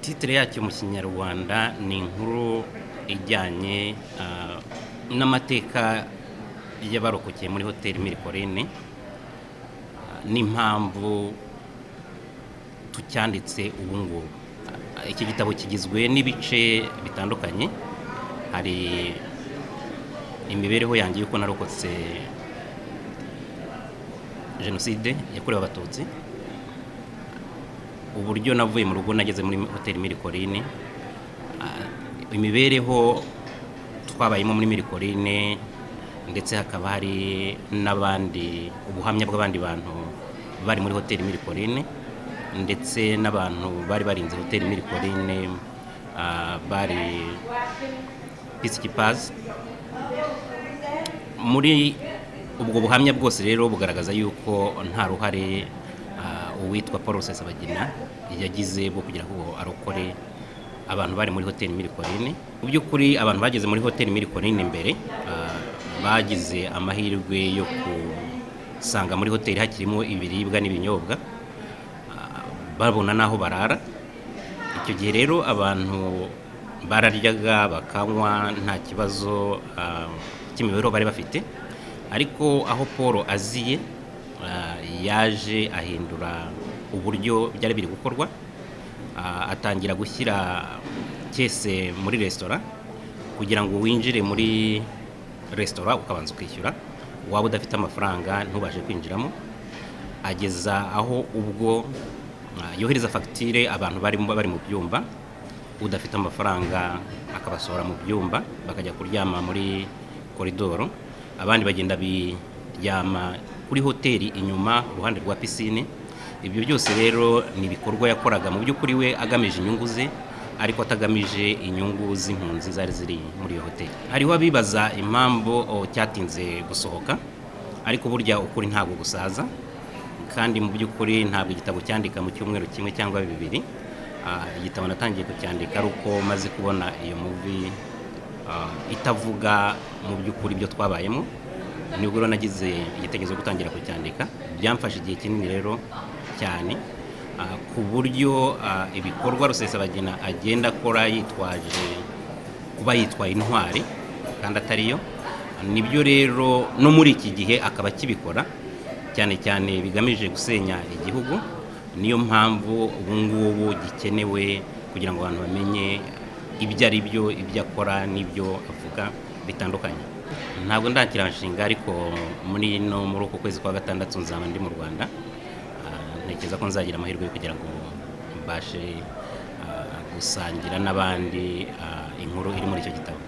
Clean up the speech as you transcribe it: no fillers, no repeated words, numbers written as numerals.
Titire yacyo mu kinyarwanda ni inkuru ijyanye n'amateka y'abarokokeye muri hoteli Mille n'impamvu tucyanditse ubu ngubu. Iki gitabo kigizwe n'ibice bitandukanye. Hari imibereho yanjye y'uko narokotse jenoside yakorewe abatutsi, uburyo navuye mu rugo nageze muri hoteli Mille, imibereho twabayemo muri Mille, ndetse hakaba hari n'abandi ubuhamya bw'abandi bantu bari muri hoteli Mille, ndetse n'abantu bari barinze hoteli Mille, bari peacekeepers. Muri ubwo buhamya bwose rero bugaragaza yuko nta ruhare uwitwa Paul Rusesabagina yagize bwo kugira ngo arokore abantu bari muri hoteli Mille. Mu by'ukuri abantu bageze muri hoteli Mille imbere bagize amahirwe yo kusanga muri hoteli hakirimo ibiribwa n'ibinyobwa, babona n'aho barara. Icyo gihe rero abantu bararyaga bakanywa nta kibazo cy'imibereho bari bafite, ariko aho Paul aziye yaje ahindura uburyo byari biri gukorwa. Atangira gushyira kese muri resitora kugira ngo winjire muri resitora ukabanza ukishyura, waba udafite amafaranga ntubashe kwinjiramo. Ageza aho ubwo yohereza fagitire abantu bari mu byumba, udafite amafaranga akabasohora mu byumba bakajya kuryama muri koridoro, abandi bagenda biryama kuri hoteli inyuma uruhande rwa pisine. Ibyo byose rero ni ibikorwa yakoraga mu by'ukuri we agamije inyungu ze, ariko atagamije inyungu z'impunzi zari ziri muri iyo hoteli. Hariho abibaza impamvu cyatinze gusohoka, ariko burya ukuri ntabwo gusaza, kandi mu by'ukuri ntabwo igitabo cyandika mu cyumweru kimwe cyangwa bibiri. Igitabo natangiye kucyandika ari uko maze kubona iyo movie itavuga mu by'ukuri ibyo twabayemo, nibwo rero nagize igitekerezo gutangira kucyandika. Byamfashe igihe kinini rero cyane, ku buryo ibikorwa Rusesabagina agenda akora yitwaje kuba yitwaye intwari kandi atariyo, nibyo rero no muri iki gihe akaba akibikora, cyane cyane bigamije gusenya igihugu. Niyo mpamvu ubu ngubu gikenewe kugira ngo abantu bamenye ibyo ari byo, ibyo akora n'ibyo avuga bitandukanye. Ntabwo ndakira nshinga, ariko muri uko kwezi kwa gatandatu nzaba ndi mu Rwanda. Ntekereza ko nzagira amahirwe yo kugira ngo mbashe gusangira n'abandi inkuru iri muri icyo gitabo.